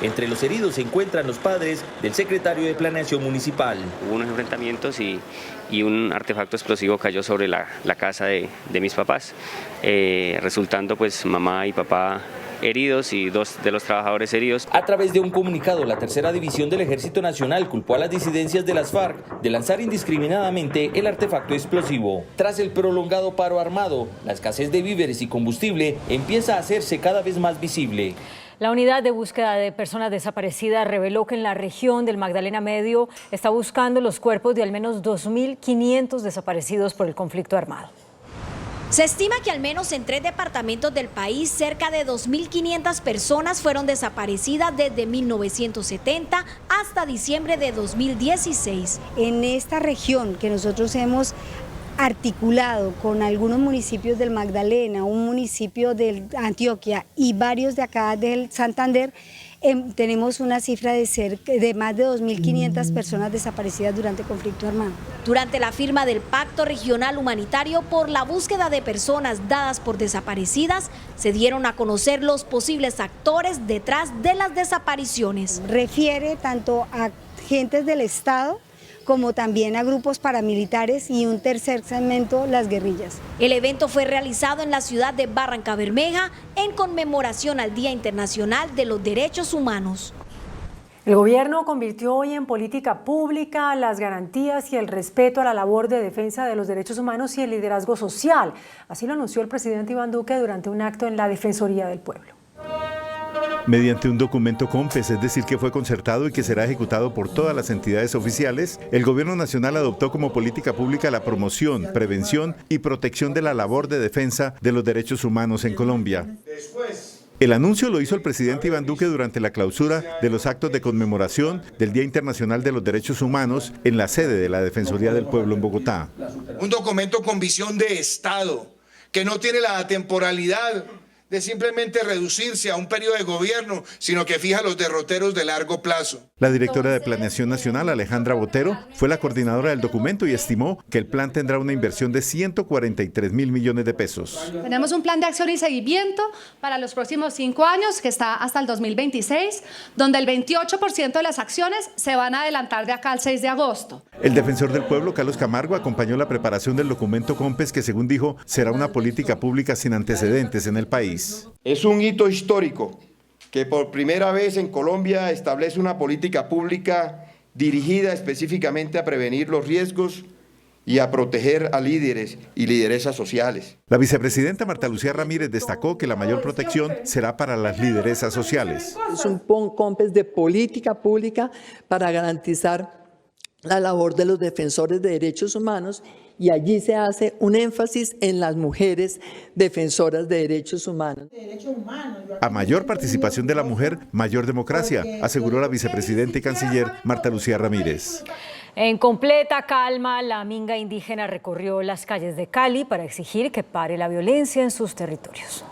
Entre los heridos se encuentran los padres del secretario de Planeación Municipal. Hubo unos enfrentamientos y un artefacto explosivo cayó sobre la casa de mis papás, resultando pues mamá y papá heridos y 2 de los trabajadores heridos. A través de un comunicado, la tercera división del Ejército Nacional culpó a las disidencias de las FARC de lanzar indiscriminadamente el artefacto explosivo. Tras el prolongado paro armado, la escasez de víveres y combustible empieza a hacerse cada vez más visible. La unidad de búsqueda de personas desaparecidas reveló que en la región del Magdalena Medio está buscando los cuerpos de al menos 2.500 desaparecidos por el conflicto armado. Se estima que al menos en 3 departamentos del país, cerca de 2.500 personas fueron desaparecidas desde 1970 hasta diciembre de 2016. En esta región que nosotros hemos articulado con algunos municipios del Magdalena, un municipio de Antioquia y varios de acá del Santander, tenemos una cifra de más de 2.500 personas desaparecidas durante el conflicto armado. Durante la firma del Pacto Regional Humanitario por la búsqueda de personas dadas por desaparecidas, se dieron a conocer los posibles actores detrás de las desapariciones. Refiere tanto a agentes del Estado como también a grupos paramilitares y un tercer segmento, las guerrillas. El evento fue realizado en la ciudad de Barrancabermeja en conmemoración al Día Internacional de los Derechos Humanos. El gobierno convirtió hoy en política pública las garantías y el respeto a la labor de defensa de los derechos humanos y el liderazgo social. Así lo anunció el presidente Iván Duque durante un acto en la Defensoría del Pueblo. Mediante un documento COMPES, es decir, que fue concertado y que será ejecutado por todas las entidades oficiales, el Gobierno Nacional adoptó como política pública la promoción, prevención y protección de la labor de defensa de los derechos humanos en Colombia. El anuncio lo hizo el presidente Iván Duque durante la clausura de los actos de conmemoración del Día Internacional de los Derechos Humanos en la sede de la Defensoría del Pueblo en Bogotá. Un documento con visión de Estado, que no tiene la temporalidad de simplemente reducirse a un periodo de gobierno, sino que fija los derroteros de largo plazo. La directora de Planeación Nacional, Alejandra Botero, fue la coordinadora del documento y estimó que el plan tendrá una inversión de 143.000 millones de pesos. Tenemos un plan de acción y seguimiento para los próximos 5 años, que está hasta el 2026, donde el 28% de las acciones se van a adelantar de acá al 6 de agosto. El defensor del pueblo, Carlos Camargo, acompañó la preparación del documento COMPES, que según dijo, será una política pública sin antecedentes en el país. Es un hito histórico que por primera vez en Colombia establece una política pública dirigida específicamente a prevenir los riesgos y a proteger a líderes y lideresas sociales. La vicepresidenta Marta Lucía Ramírez destacó que la mayor protección será para las lideresas sociales. Es un COMPES de política pública para garantizar la labor de los defensores de derechos humanos, y allí se hace un énfasis en las mujeres defensoras de derechos humanos. A mayor participación de la mujer, mayor democracia, aseguró la vicepresidenta y canciller Marta Lucía Ramírez. En completa calma, la minga indígena recorrió las calles de Cali para exigir que pare la violencia en sus territorios.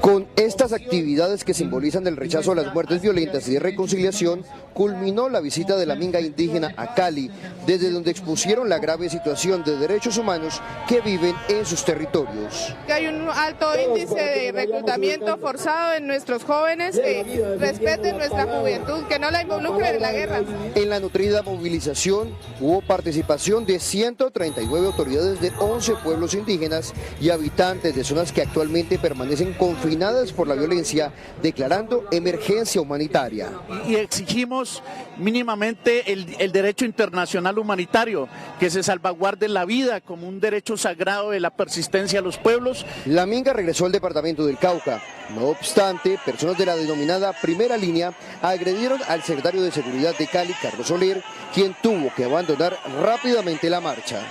Con estas actividades que simbolizan el rechazo a las muertes violentas y de reconciliación, culminó la visita de la minga indígena a Cali, desde donde expusieron la grave situación de derechos humanos que viven en sus territorios. Hay un alto índice de reclutamiento forzado en nuestros jóvenes, que respeten nuestra juventud, que no la involucren en la guerra. En la nutrida movilización hubo participación de 139 autoridades de 11 pueblos indígenas y habitantes de zonas que actualmente permanecen confinadas por la violencia, declarando emergencia humanitaria. Y exigimos mínimamente el derecho internacional humanitario, que se salvaguarde la vida como un derecho sagrado de la persistencia de los pueblos. La minga regresó al departamento del Cauca. No obstante, personas de la denominada primera línea agredieron al secretario de Seguridad de Cali, Carlos Soler, quien tuvo que abandonar rápidamente la marcha.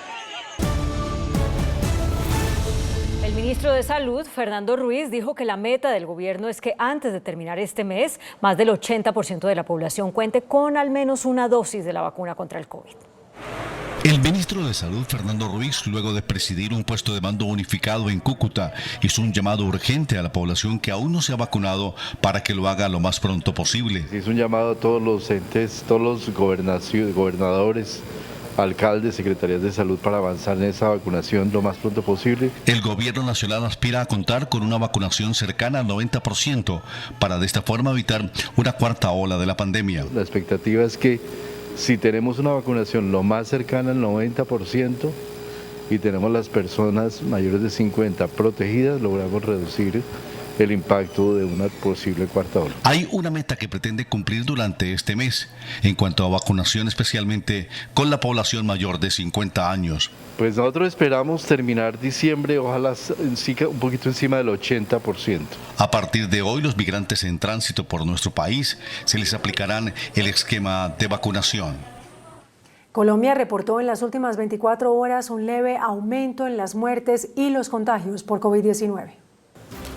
El ministro de Salud, Fernando Ruiz, dijo que la meta del gobierno es que antes de terminar este mes, más del 80% de la población cuente con al menos una dosis de la vacuna contra el COVID. El ministro de Salud, Fernando Ruiz, luego de presidir un puesto de mando unificado en Cúcuta, hizo un llamado urgente a la población que aún no se ha vacunado para que lo haga lo más pronto posible. Hizo un llamado a todos los entes, todos los gobernadores, alcaldes, secretarías de salud para avanzar en esa vacunación lo más pronto posible. El gobierno nacional aspira a contar con una vacunación cercana al 90% para de esta forma evitar una cuarta ola de la pandemia. La expectativa es que si tenemos una vacunación lo más cercana al 90% y tenemos las personas mayores de 50 protegidas, logramos reducir el impacto de una posible cuarta ola. Hay una meta que pretende cumplir durante este mes en cuanto a vacunación, especialmente con la población mayor de 50 años. Pues nosotros esperamos terminar diciembre, ojalá un poquito encima del 80%. A partir de hoy, los migrantes en tránsito por nuestro país se les aplicarán el esquema de vacunación. Colombia reportó en las últimas 24 horas un leve aumento en las muertes y los contagios por COVID-19.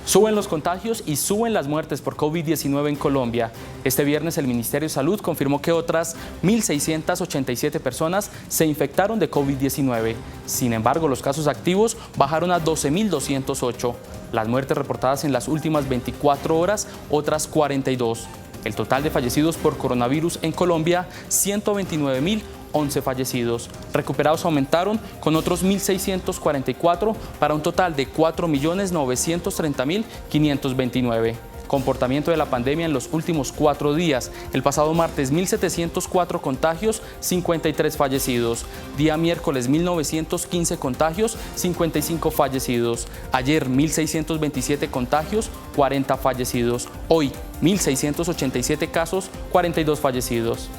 Suben los contagios y suben las muertes por COVID-19 en Colombia. Este viernes el Ministerio de Salud confirmó que otras 1.687 personas se infectaron de COVID-19. Sin embargo, los casos activos bajaron a 12.208. Las muertes reportadas en las últimas 24 horas, otras 42. El total de fallecidos por coronavirus en Colombia, 129.011 fallecidos. Recuperados aumentaron con otros 1.644 para un total de 4.930.529. Comportamiento de la pandemia en los últimos 4 días. El pasado martes, 1.704 contagios, 53 fallecidos. Día miércoles, 1.915 contagios, 55 fallecidos. Ayer, 1.627 contagios, 40 fallecidos. Hoy, 1.687 casos, 42 fallecidos.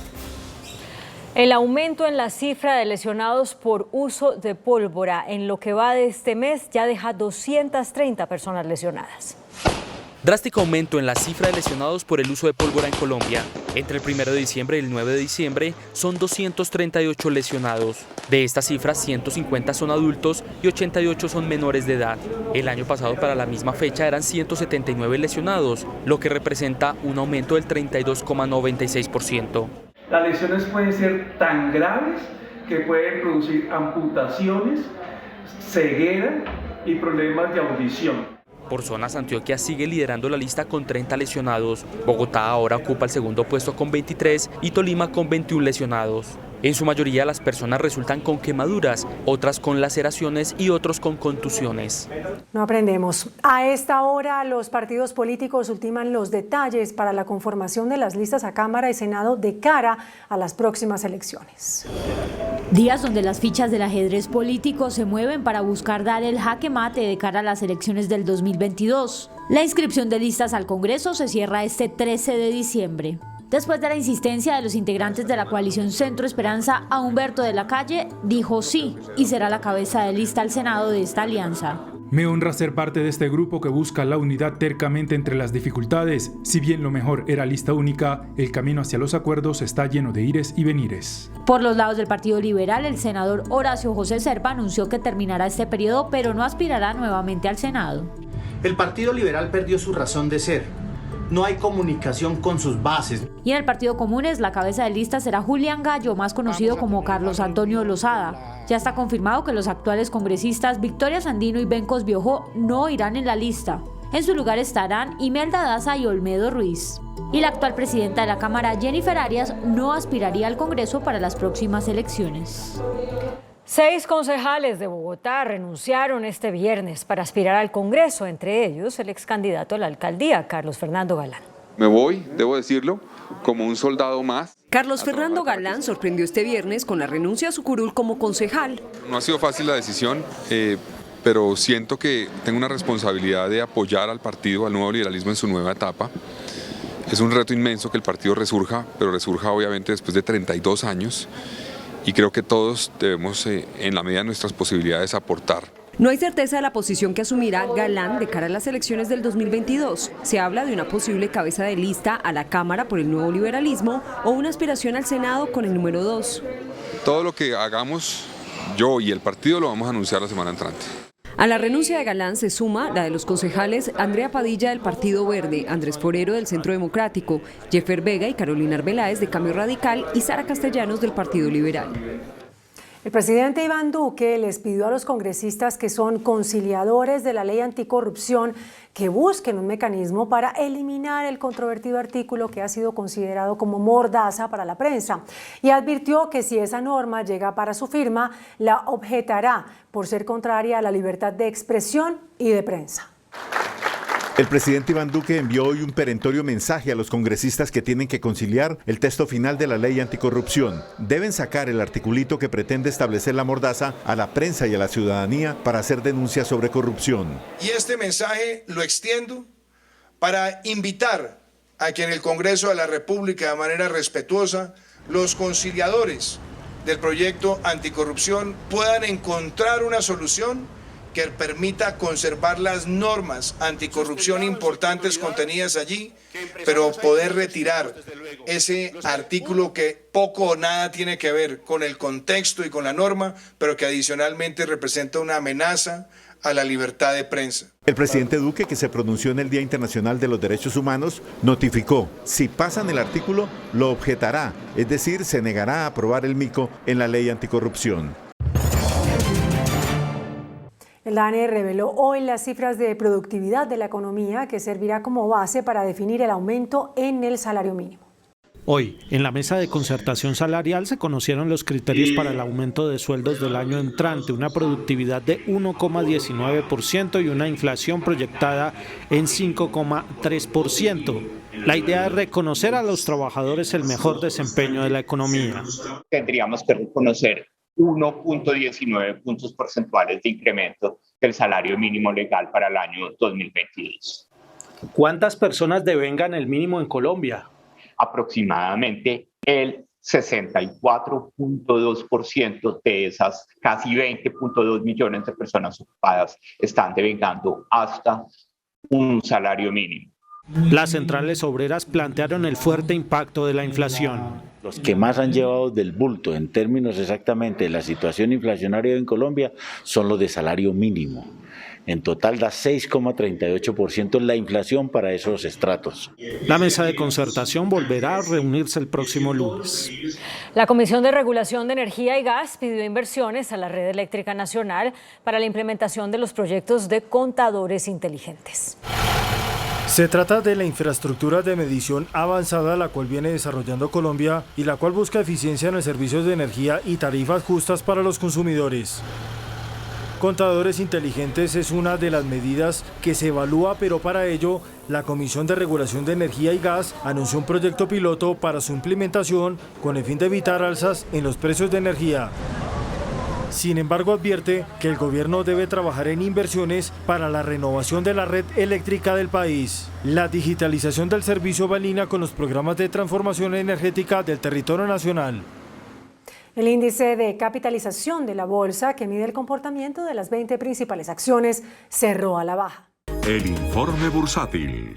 El aumento en la cifra de lesionados por uso de pólvora en lo que va de este mes ya deja 230 personas lesionadas. Drástico aumento en la cifra de lesionados por el uso de pólvora en Colombia. Entre el 1 de diciembre y el 9 de diciembre son 238 lesionados. De estas cifras, 150 son adultos y 88 son menores de edad. El año pasado para la misma fecha eran 179 lesionados, lo que representa un aumento del 32,96%. Las lesiones pueden ser tan graves que pueden producir amputaciones, ceguera y problemas de audición. Por zonas, Antioquia sigue liderando la lista con 30 lesionados. Bogotá ahora ocupa el segundo puesto con 23 y Tolima con 21 lesionados. En su mayoría las personas resultan con quemaduras, otras con laceraciones y otros con contusiones. No aprendemos. A esta hora los partidos políticos ultiman los detalles para la conformación de las listas a Cámara y Senado de cara a las próximas elecciones. Días donde las fichas del ajedrez político se mueven para buscar dar el jaque mate de cara a las elecciones del 2022. La inscripción de listas al Congreso se cierra este 13 de diciembre. Después de la insistencia de los integrantes de la coalición Centro Esperanza, a Humberto de la Calle dijo sí y será la cabeza de lista al Senado de esta alianza. Me honra ser parte de este grupo que busca la unidad tercamente entre las dificultades. Si bien lo mejor era lista única, el camino hacia los acuerdos está lleno de ires y venires. Por los lados del Partido Liberal, el senador Horacio José Serpa anunció que terminará este periodo, pero no aspirará nuevamente al Senado. El Partido Liberal perdió su razón de ser. No hay comunicación con sus bases. Y en el Partido Comunes, la cabeza de lista será Julián Gallo, más conocido como Carlos Antonio Lozada. Ya está confirmado que los actuales congresistas Victoria Sandino y Bencos Biojó no irán en la lista. En su lugar estarán Imelda Daza y Olmedo Ruiz. Y la actual presidenta de la Cámara, Jennifer Arias, no aspiraría al Congreso para las próximas elecciones. 6 concejales de Bogotá renunciaron este viernes para aspirar al Congreso, entre ellos el ex candidato a la alcaldía, Carlos Fernando Galán. Me voy, debo decirlo, como un soldado más. Carlos Fernando Galán sorprendió este viernes con la renuncia a su curul como concejal. No ha sido fácil la decisión, pero siento que tengo una responsabilidad de apoyar al partido, al nuevo liberalismo en su nueva etapa. Es un reto inmenso que el partido resurja, pero resurja obviamente después de 32 años. Y creo que todos debemos, en la medida de nuestras posibilidades, aportar. No hay certeza de la posición que asumirá Galán de cara a las elecciones del 2022. Se habla de una posible cabeza de lista a la Cámara por el nuevo liberalismo o una aspiración al Senado con el número 2. Todo lo que hagamos, yo y el partido, lo vamos a anunciar la semana entrante. A la renuncia de Galán se suma la de los concejales Andrea Padilla del Partido Verde, Andrés Forero del Centro Democrático, Jeffer Vega y Carolina Arbeláez de Cambio Radical y Sara Castellanos del Partido Liberal. El presidente Iván Duque les pidió a los congresistas que son conciliadores de la ley anticorrupción que busquen un mecanismo para eliminar el controvertido artículo que ha sido considerado como mordaza para la prensa y advirtió que si esa norma llega para su firma, la objetará por ser contraria a la libertad de expresión y de prensa. El presidente Iván Duque envió hoy un perentorio mensaje a los congresistas que tienen que conciliar el texto final de la ley anticorrupción. Deben sacar el articulito que pretende establecer la mordaza a la prensa y a la ciudadanía para hacer denuncias sobre corrupción. Y este mensaje lo extiendo para invitar a que en el Congreso de la República, de manera respetuosa, los conciliadores del proyecto anticorrupción puedan encontrar una solución que permita conservar las normas anticorrupción importantes contenidas allí, pero poder retirar ese artículo que poco o nada tiene que ver con el contexto y con la norma, pero que adicionalmente representa una amenaza a la libertad de prensa. El presidente Duque, que se pronunció en el Día Internacional de los Derechos Humanos, notificó, si pasan el artículo, lo objetará, es decir, se negará a aprobar el mico en la ley anticorrupción. El DANE reveló hoy las cifras de productividad de la economía que servirá como base para definir el aumento en el salario mínimo. Hoy, en la mesa de concertación salarial se conocieron los criterios para el aumento de sueldos del año entrante, una productividad de 1,19% y una inflación proyectada en 5,3%. La idea es reconocer a los trabajadores el mejor desempeño de la economía. Tendríamos que reconocer 1,19 puntos porcentuales de incremento del salario mínimo legal para el año 2022. ¿Cuántas personas devengan el mínimo en Colombia? Aproximadamente el 64,2% de esas casi 20,2 millones de personas ocupadas están devengando hasta un salario mínimo. Las centrales obreras plantearon el fuerte impacto de la inflación. Los que más han llevado del bulto en términos exactamente de la situación inflacionaria en Colombia son los de salario mínimo. En total da 6,38% la inflación para esos estratos. La mesa de concertación volverá a reunirse el próximo lunes. La Comisión de Regulación de Energía y Gas pidió inversiones a la Red Eléctrica Nacional para la implementación de los proyectos de contadores inteligentes. Se trata de la infraestructura de medición avanzada la cual viene desarrollando Colombia y la cual busca eficiencia en el servicio de energía y tarifas justas para los consumidores. Contadores inteligentes es una de las medidas que se evalúa, pero para ello la Comisión de Regulación de Energía y Gas anunció un proyecto piloto para su implementación con el fin de evitar alzas en los precios de energía. Sin embargo, advierte que el gobierno debe trabajar en inversiones para la renovación de la red eléctrica del país. La digitalización del servicio va en línea con los programas de transformación energética del territorio nacional. El índice de capitalización de la bolsa, que mide el comportamiento de las 20 principales acciones, cerró a la baja. El informe bursátil.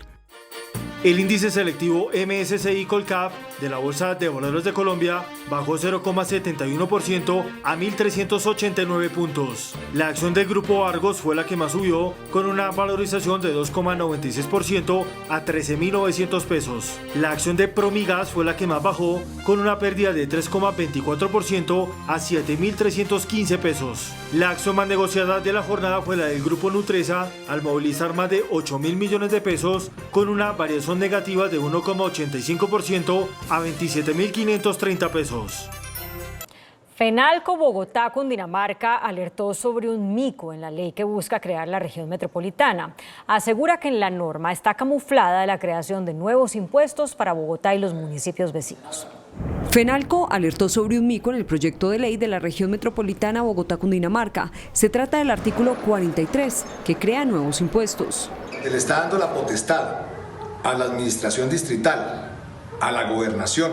El índice selectivo MSCI Colcap de la Bolsa de Valores de Colombia bajó 0,71% a 1.389 puntos. La acción del Grupo Argos fue la que más subió, con una valorización de 2,96% a 13.900 pesos. La acción de Promigas fue la que más bajó, con una pérdida de 3,24% a 7.315 pesos. La acción más negociada de la jornada fue la del Grupo Nutresa, al movilizar más de 8.000 millones de pesos, con una variación negativa de 1,85% a 27.530 pesos. FENALCO Bogotá, Cundinamarca, alertó sobre un mico en la ley que busca crear la región metropolitana. Asegura que en la norma está camuflada la creación de nuevos impuestos para Bogotá y los municipios vecinos. FENALCO alertó sobre un mico en el proyecto de ley de la región metropolitana Bogotá-Cundinamarca. Se trata del artículo 43, que crea nuevos impuestos. Le está dando la potestad a la administración distrital, a la gobernación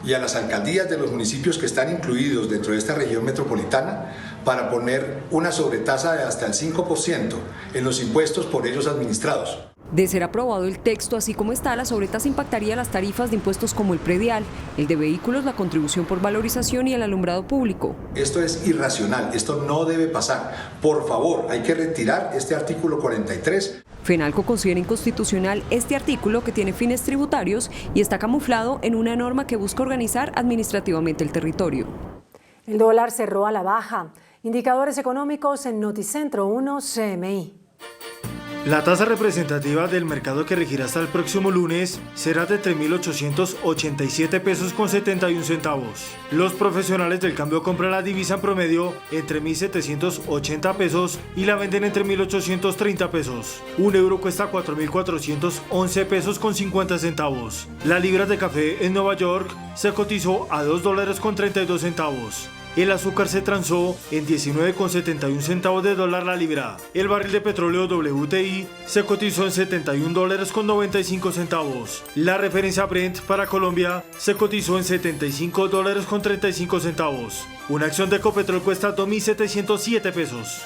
y a las alcaldías de los municipios que están incluidos dentro de esta región metropolitana para poner una sobretasa de hasta el 5% en los impuestos por ellos administrados. De ser aprobado el texto así como está, la sobretasa impactaría las tarifas de impuestos como el predial, el de vehículos, la contribución por valorización y el alumbrado público. Esto es irracional, esto no debe pasar. Por favor, hay que retirar este artículo 43. FENALCO considera inconstitucional este artículo que tiene fines tributarios y está camuflado en una norma que busca organizar administrativamente el territorio. El dólar cerró a la baja. Indicadores económicos en Noticentro 1 CMI. La tasa representativa del mercado que regirá hasta el próximo lunes será de 3.887 pesos con 71 centavos. Los profesionales del cambio compran la divisa en promedio entre 1.780 pesos y la venden entre 1.830 pesos. Un euro cuesta 4.411 pesos con 50 centavos. La libra de café en Nueva York se cotizó a $2 con 32 centavos. El azúcar se transó en 19,71 centavos de dólar la libra. El barril de petróleo WTI se cotizó en $71 con 95 centavos. La referencia Brent para Colombia se cotizó en $75 con 35 centavos. Una acción de Ecopetrol cuesta 2.707 pesos.